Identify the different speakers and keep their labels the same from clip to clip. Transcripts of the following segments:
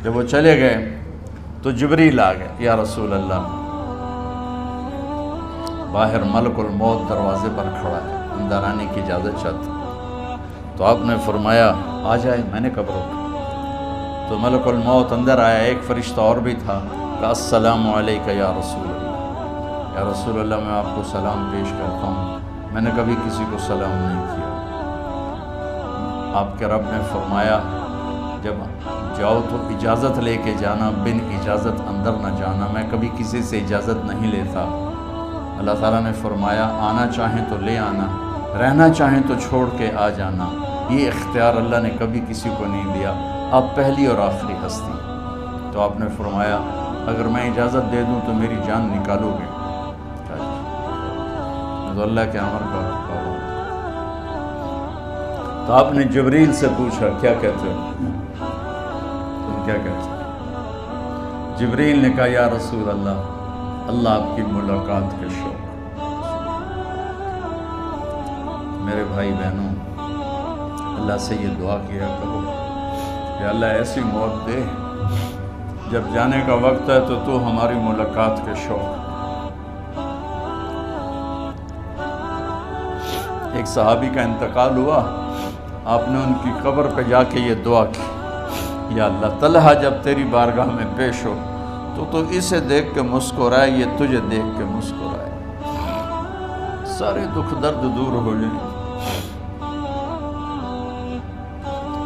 Speaker 1: جب وہ چلے گئے تو جبریل آ گئے، یا رسول اللہ باہر ملک الموت دروازے پر کھڑا ہے، اندر آنے کی اجازت چاہتا۔ تو آپ نے فرمایا آ جائے، میں نے کب روکا؟ تو ملک الموت اندر آیا، ایک فرشتہ اور بھی تھا، کہا السلام علیکہ یا رسول اللہ، یا رسول اللہ میں آپ کو سلام پیش کرتا ہوں، میں نے کبھی کسی کو سلام نہیں کیا۔ آپ کے رب نے فرمایا جب جاؤ تو اجازت لے کے جانا، بن اجازت اندر نہ جانا، میں کبھی کسی سے اجازت نہیں لیتا۔ اللہ تعالیٰ نے فرمایا آنا چاہیں تو لے آنا، رہنا چاہیں تو چھوڑ کے آ جانا، یہ اختیار اللہ نے کبھی کسی کو نہیں دیا، آپ پہلی اور آخری ہستی۔ تو آپ نے فرمایا اگر میں اجازت دے دوں تو میری جان نکالو گے؟ تو اللہ کے امر کا پابند۔ تو آپ نے جبریل سے پوچھا کیا کہتے ہو، تم کیا کہتے ہو؟ جبریل نے کہا یا رسول اللہ اللہ آپ کی ملاقات کے شوق۔ میرے بھائی بہنوں، اللہ سے یہ دعا کیا کرو کہ اللہ ایسی موت دے جب جانے کا وقت ہے تو ہماری ملاقات کے شوق۔ ایک صحابی کا انتقال ہوا، آپ نے ان کی قبر پہ جا کے یہ دعا کی، یا اللہ طلحہ جب تیری بارگاہ میں پیش ہو تو اسے دیکھ کے مسکرائے، یہ تجھے دیکھ کے مسکرائے، سارے دکھ درد دور ہو جائیں۔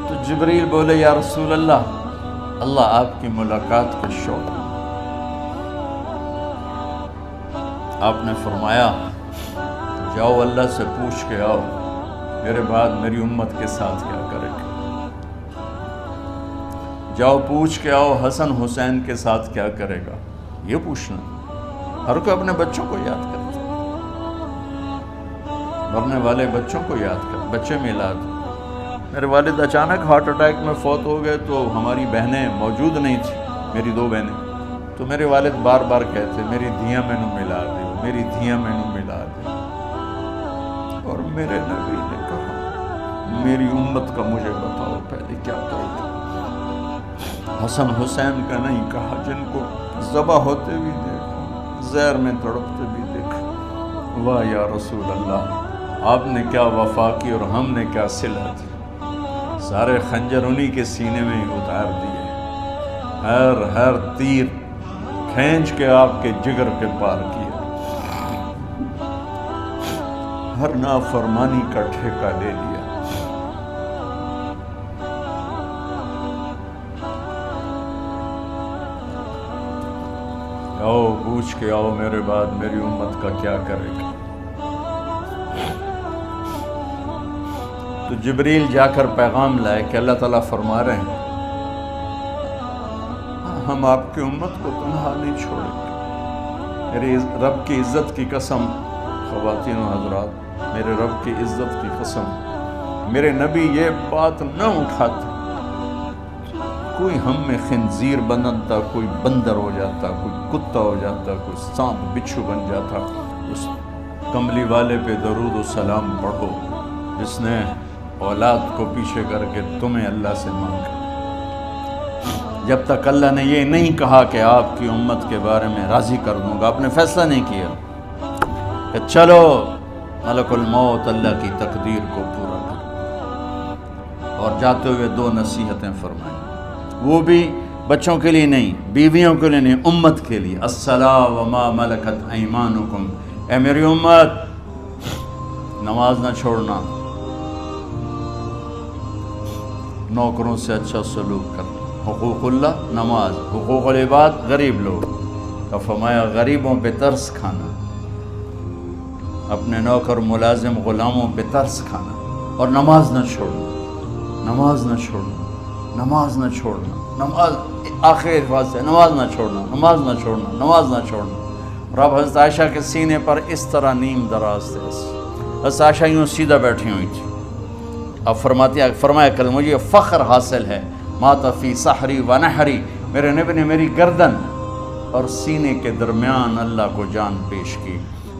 Speaker 1: تو جبریل بولے یا رسول اللہ اللہ آپ کی ملاقات کے شوق۔ آپ نے فرمایا جاؤ اللہ سے پوچھ کے آؤ میرے بعد میری امت کے ساتھ کیا کرے گا، جاؤ پوچھ کے آؤ حسن حسین کے ساتھ کیا کرے گا۔ یہ پوچھنا، ہر کوئی اپنے بچوں کو یاد کرتا، مرنے والے بچوں کو یاد کر، بچے میلاد۔ میرے والد اچانک ہارٹ اٹیک میں فوت ہو گئے تو ہماری بہنیں موجود نہیں تھیں، میری 2 بہنیں، تو میرے والد بار بار کہتے میری دھیاں میں نو ملا دے، میری دھیاں میں نو ملا دے۔ اور میرے نبی نے کہا میری امت کا مجھے بتاؤ پہلے کیا کرو۔ حسن حسین کا نہیں کہا، جن کو ذبح ہوتے بھی دیکھا، زہر میں تڑپتے بھی دیکھا۔ واہ یا رسول اللہ، آپ نے کیا وفا کی اور ہم نے کیا صلہ دی، سارے خنجر انہی کے سینے میں ہی اتار دیے، ہر تیر کھینچ کے آپ کے جگر کے پار کیا، ہر نافرمانی کا ٹھیکہ لے لیا۔ آؤ پوچھ کے آؤ میرے بعد میری امت کا کیا کرے گا۔ تو جبریل جا کر پیغام لائے کہ اللہ تعالیٰ فرما رہے ہیں ہم آپ کی امت کو تنہا نہیں چھوڑیں گے۔ میرے رب کی عزت کی قسم، خواتین و حضرات، میرے رب کی عزت کی قسم، میرے نبی یہ بات نہ اٹھاتے کوئی ہم میں خنزیر بنتا، کوئی بندر ہو جاتا، کوئی کتا ہو جاتا، کوئی سانپ بچھو بن جاتا، اس کملی والے پہ درود و سلام پڑھو جس نے اولاد کو پیچھے کر کے تمہیں اللہ سے مانگا۔ جب تک اللہ نے یہ نہیں کہا کہ آپ کی امت کے بارے میں راضی کر دوں گا، آپ نے فیصلہ نہیں کیا کہ چلو ملک الموت اللہ کی تقدیر کو پورا کر، اور جاتے ہوئے 2 نصیحتیں فرمائیں، وہ بھی بچوں کے لیے نہیں، بیویوں کے لیے نہیں، امت کے لیے۔ الصلاۃ وما ملکت ایمانکم، اے میری امت نماز نہ چھوڑنا، نوکروں سے اچھا سلوک کرنا، حقوق اللہ نماز، حقوق العباد غریب لوگ کا فرمایا غریبوں پہ ترس کھانا، اپنے نوکر ملازم غلاموں پہ ترس کھانا، اور نماز نہ چھوڑنا، نماز نہ چھوڑنا، نماز نہ چھوڑنا، نماز آخر الفاظ ہے، نماز نہ چھوڑنا، نماز نہ چھوڑنا، نماز نہ چھوڑنا۔ اور اب حضرت عائشہ کے سینے پر اس طرح نیم دراز تھے، حضرت عائشہ یوں سیدھا بیٹھی ہوئی تھی۔ اب فرمایا کل مجھے فخر حاصل ہے، مات فی سحری و نحری، میرے نبی نے میری گردن اور سینے کے درمیان اللہ کو جان پیش کی۔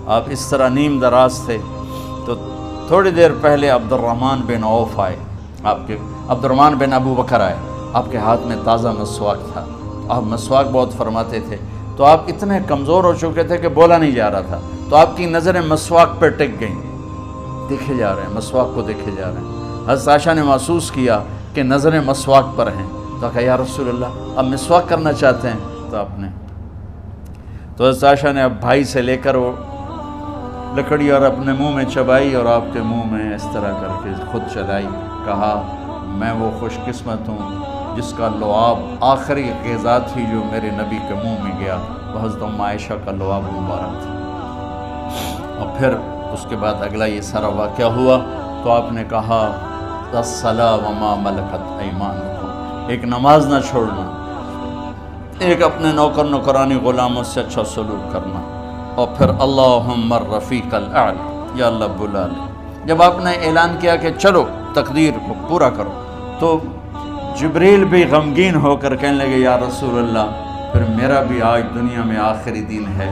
Speaker 1: آپ اس طرح نیم دراز تھے تو تھوڑی دیر پہلے عبد الرحمن بن عوف آئے، آپ کے عبد الرحمن بن ابو بکر آئے، آپ کے ہاتھ میں تازہ مسواک تھا، آپ مسواک بہت فرماتے تھے، تو آپ اتنے کمزور ہو چکے تھے کہ بولا نہیں جا رہا تھا، تو آپ کی نظریں مسواک پہ ٹک گئیں، دیکھے جا رہے ہیں، مسواک کو دیکھے جا رہے ہیں۔ حضرت عائشہ نے محسوس کیا کہ نظریں مسواک پر ہیں، تو کہا یا رسول اللہ اب مسواک کرنا چاہتے ہیں، تو آپ نے تو حضرت عائشہ نے اب بھائی سے لے کر وہ لکڑی اور اپنے منہ میں چبائی اور آپ کے منہ میں اس طرح کر کے خود چلائی، کہا میں وہ خوش قسمت ہوں جس کا لعاب آخری غذا تھی جو میرے نبی کے منہ میں گیا، وہ حضرت ام عائشہ کا لعاب مبارک تھا۔ اور پھر اس کے بعد اگلا یہ سارا واقعہ ہوا، تو آپ نے کہا الصلاۃ وما ملکت ایمانکم، ایک نماز نہ چھوڑنا، ایک اپنے نوکر نوکرانی غلاموں سے اچھا سلوک کرنا، اور پھر اللہم الرفیق الاعلی، یا اللہ بلا لے۔ جب آپ نے اعلان کیا کہ چلو تقدیر کو پورا کرو، تو جبریل بھی غمگین ہو کر کہنے لگے یا رسول اللہ پھر میرا بھی آج دنیا میں آخری دن ہے،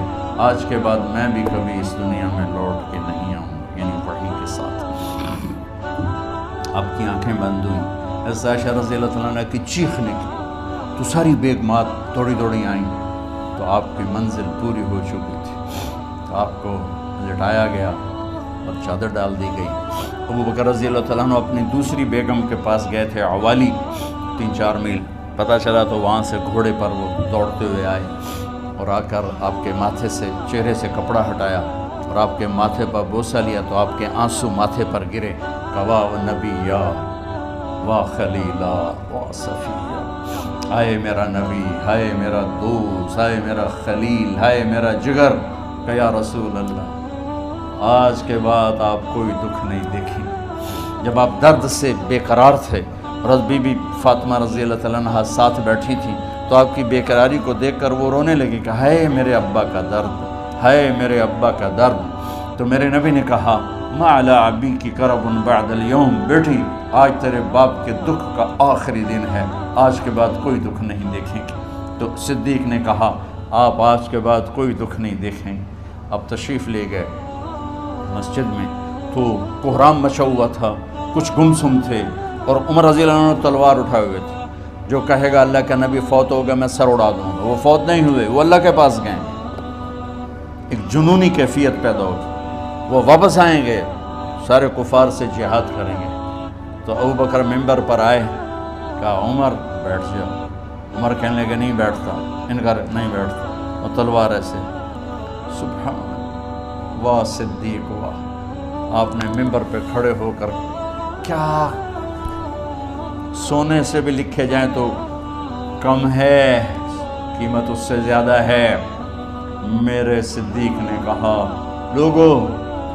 Speaker 1: آج کے بعد میں بھی کبھی اس دنیا میں لوٹ کے نہیں آؤں، یعنی وحی کے ساتھ۔ آپ کی آنکھیں بند ہوئیں، حضرت عائشہ رضی اللہ عنہ کی چیخ نکلی، تو ساری بیگمات دوڑی دوڑی آئیں، تو آپ کی منزل پوری ہو چکی تھی، تو آپ کو لٹایا گیا اور چادر ڈال دی گئی۔ ابو بکر رضی اللہ عنہ اپنی دوسری بیگم کے پاس گئے تھے، عوالی، 3-4 میل، پتہ چلا تو وہاں سے گھوڑے پر وہ دوڑتے ہوئے آئے اور آ کر آپ کے ماتھے سے چہرے سے کپڑا ہٹایا اور آپ کے ماتھے پر بوسہ لیا، تو آپ کے آنسو ماتھے پر گرے، کہا و نبیّا و خلیلا و صفیہ، ہائے میرا نبی، ہائے میرا دوست، ہائے میرا خلیل، ہائے میرا جگر، کہ یا رسول اللہ آج کے بعد آپ کوئی دکھ نہیں دیکھیں۔ جب آپ درد سے بے قرار تھے اور بی بی فاطمہ رضی اللہ تعالیٰ عنہ ساتھ بیٹھی تھی، تو آپ کی بے قراری کو دیکھ کر وہ رونے لگی کہ ہائے میرے ابا کا درد، ہائے میرے ابا کا درد۔ تو میرے نبی نے کہا ما علی ابیک کرب بعد اليوم، بیٹی آج تیرے باپ کے دکھ کا آخری دن ہے، آج کے بعد کوئی دکھ نہیں دیکھیں گے۔ تو صدیق نے کہا آپ آج کے بعد کوئی دکھ نہیں دیکھیں گے۔ اب تشریف لے گئے مسجد میں، تو کوہرام مچا ہوا تھا، کچھ گمسم تھے، اور عمر رضی اللہ عنہ تلوار اٹھائے ہوئے تھے، جو کہے گا اللہ کا نبی فوت ہو گیا میں سر اڑا دوں گا، وہ فوت نہیں ہوئے، وہ اللہ کے پاس گئے۔ ایک جنونی کیفیت پیدا ہوگی، وہ واپس آئیں گے، سارے کفار سے جہاد کریں گے۔ تو ابو بکر ممبر پر آئے، کہا عمر بیٹھ جاؤ۔ عمر کہنے لگے نہیں بیٹھتا، انکار نہیں بیٹھتا، اور تلوار ایسے، سبحان اللہ، واہ صدیق واہ۔ آپ نے ممبر پہ کھڑے ہو کر، کیا سونے سے بھی لکھے جائیں تو کم ہے، قیمت اس سے زیادہ ہے۔ میرے صدیق نے کہا لوگو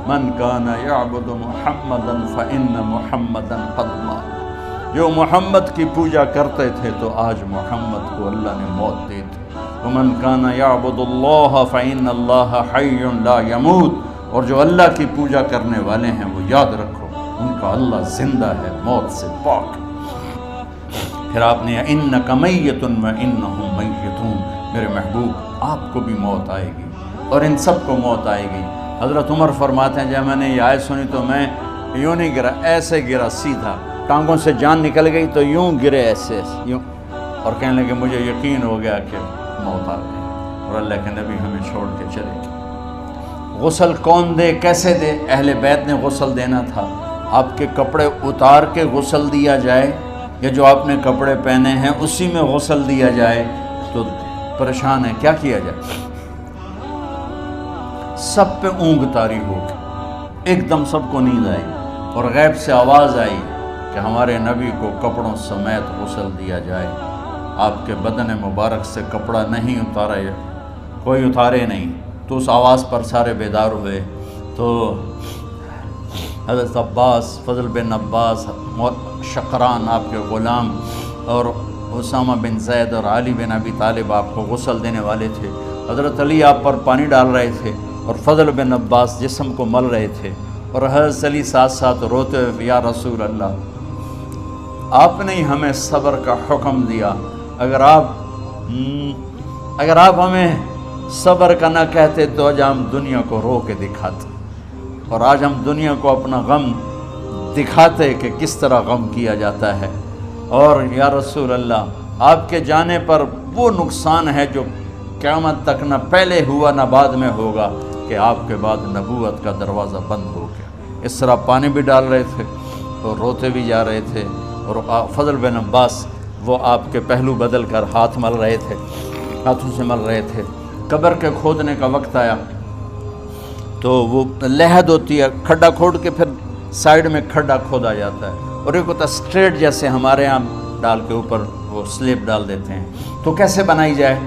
Speaker 1: من کان یعبد محمدا فإن محمدا قد مات، جو محمد کی پوجا کرتے تھے تو آج محمد کو اللہ نے موت دی تھی۔ ومن کان یعبد اللہ فإن اللہ حی لا یموت، اور جو اللہ کی پوجا کرنے والے ہیں وہ یاد رکھو ان کا اللہ زندہ ہے، موت سے پاک۔ پھر آپ نے انک میت وانہم میتون، میرے محبوب آپ کو بھی موت آئے گی اور ان سب کو موت آئے گی۔ حضرت عمر فرماتے ہیں جب میں نے یہ آیت سنی تو میں یوں نہیں گرا، ایسے گرا سیدھا، ٹانگوں سے جان نکل گئی تو یوں گرے ایسے یوں، اور کہنے لگے مجھے یقین ہو گیا کہ موت آ گئی اور اللہ کے نبی ہمیں چھوڑ کے چلے گئے۔ غسل کون دے، کیسے دے؟ اہل بیت نے غسل دینا تھا۔ آپ کے کپڑے اتار کے غسل دیا جائے یا جو آپ نے کپڑے پہنے ہیں اسی میں غسل دیا جائے تو پریشان ہے، کیا کیا جائے؟ سب پہ اونگ طاری ہو گئی، ایک دم سب کو نیند آئی اور غیب سے آواز آئی کہ ہمارے نبی کو کپڑوں سمیت غسل دیا جائے۔ آپ کے بدن مبارک سے کپڑا نہیں اتارا، کوئی اتارے نہیں، تو اس آواز پر سارے بیدار ہوئے۔ تو حضرت عباس، فضل بن عباس، شقران آپ کے غلام، اور اسامہ بن زید اور علی بن ابی طالب آپ کو غسل دینے والے تھے۔ حضرت علی آپ پر پانی ڈال رہے تھے اور فضل بن عباس جسم کو مل رہے تھے، اور حضرت علی ساتھ ساتھ روتے ہوئے یا رسول اللہ آپ نے ہمیں صبر کا حکم دیا، اگر آپ ہمیں صبر کا نہ کہتے تو آج ہم دنیا کو رو کے دکھاتے، اور آج ہم دنیا کو اپنا غم دکھاتے کہ کس طرح غم کیا جاتا ہے۔ اور یا رسول اللہ آپ کے جانے پر وہ نقصان ہے جو قیامت تک نہ پہلے ہوا نہ بعد میں ہوگا کہ آپ کے بعد نبوت کا دروازہ بند ہو گیا۔ اس طرح پانی بھی ڈال رہے تھے اور روتے بھی جا رہے تھے، اور فضل بن عباس وہ آپ کے پہلو بدل کر ہاتھ مل رہے تھے، ہاتھوں سے مل رہے تھے۔ قبر کے کھودنے کا وقت آیا تو وہ لحد ہوتی ہے، کھڈا کھود کے پھر سائیڈ میں کھڈا کھودا جاتا ہے، اور ایک ہوتا اسٹریٹ جیسے ہمارے یہاں ڈال کے اوپر وہ سلیب ڈال دیتے ہیں، تو کیسے بنائی جائے؟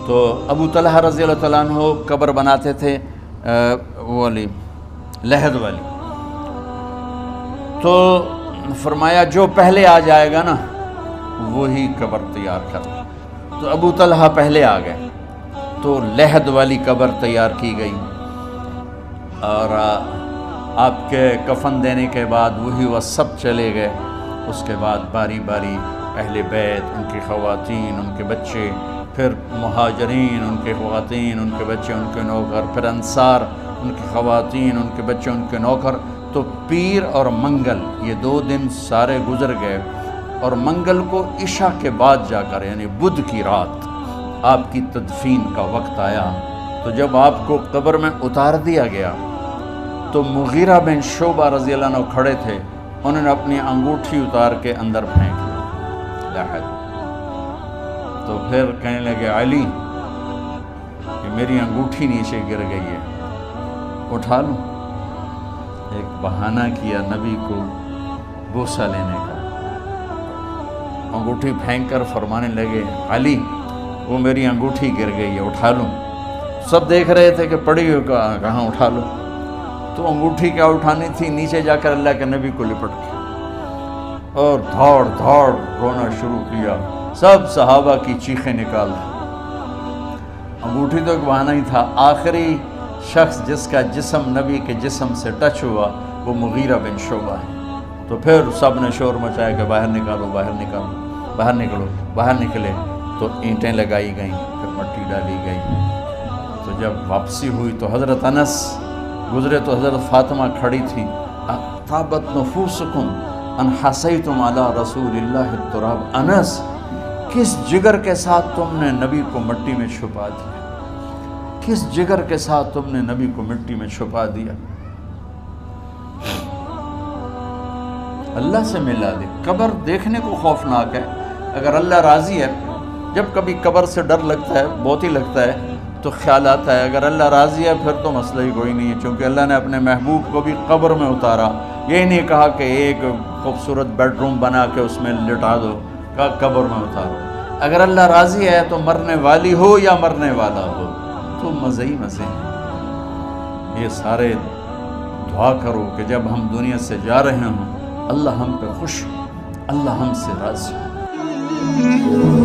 Speaker 1: تو ابو طلحہ رضی اللہ تعالیٰ عنہ قبر بناتے تھے وہ والی لحد والی، تو فرمایا جو پہلے آ جائے گا نا وہی قبر تیار کر۔ تو ابو طلحہ پہلے آ گئے تو لحد والی قبر تیار کی گئی، اور آپ کے کفن دینے کے بعد وہی وہ سب چلے گئے۔ اس کے بعد باری باری اہل بیت، ان کی خواتین، ان کے بچے، پھر مہاجرین، ان کے خواتین، ان کے بچے، ان کے نوکر، پھر انصار، ان کی خواتین، ان کے بچے، ان کے نوکر۔ تو پیر اور منگل یہ 2 دن سارے گزر گئے، اور منگل کو عشاء کے بعد جا کر یعنی بدھ کی رات آپ کی تدفین کا وقت آیا۔ تو جب آپ کو قبر میں اتار دیا گیا تو مغیرہ بن شعبہ رضی اللہ عنہ کھڑے تھے، انہوں نے اپنی انگوٹھی اتار کے اندر پھینک لحد۔ تو پھر کہنے لگے علی کہ میری انگوٹھی نیچے گر گئی ہے، اٹھا لوں؟ ایک بہانہ کیا نبی کو بوسہ لینے کا، انگوٹھی پھینک کر فرمانے لگے علی وہ میری انگوٹھی گر گئی ہے، اٹھا لوں؟ سب دیکھ رہے تھے کہ پڑی ہوئی کہاں اٹھا لوں؟ تو انگوٹھی کیا اٹھانی تھی، نیچے جا کر اللہ کے نبی کو لپٹ کے اور دھاڑ دھاڑ رونا شروع کیا، سب صحابہ کی چیخیں نکال دی۔ انگوٹھی تو ایک بہانہ ہی تھا، آخری شخص جس کا جسم نبی کے جسم سے ٹچ ہوا وہ مغیرہ بن شعبہ ہے۔ تو پھر سب نے شور مچایا کہ باہر نکالو، باہر نکالو، باہر نکلو، باہر نکلے۔ تو اینٹیں لگائی گئیں، پھر مٹی ڈالی گئی۔ تو جب واپسی ہوئی تو حضرت انس گزرے تو حضرت فاطمہ کھڑی تھی، طابت نفوسکم ان حسیتم علی رسول اللہ التراب۔ انس کس جگر کے ساتھ تم نے نبی کو مٹی میں چھپا دیا، کس جگر کے ساتھ تم نے نبی کو مٹی میں چھپا دیا؟ اللہ سے ملا دے۔ قبر دیکھنے کو خوفناک ہے، اگر اللہ راضی ہے، جب کبھی قبر سے ڈر لگتا ہے، بہت ہی لگتا ہے، تو خیال آتا ہے اگر اللہ راضی ہے پھر تو مسئلہ ہی کوئی نہیں ہے، چونکہ اللہ نے اپنے محبوب کو بھی قبر میں اتارا، یہ نہیں کہا کہ ایک خوبصورت بیڈ روم بنا کے اس میں لٹا دو، کہا قبر میں اتارو۔ اگر اللہ راضی ہے تو مرنے والی ہو یا مرنے والا ہو تو مزے ہی مزے ہیں۔ یہ سارے دعا کرو کہ جب ہم دنیا سے جا رہے ہوں اللہ ہم پہ خوش ہو، اللہ ہم سے راضی ہو۔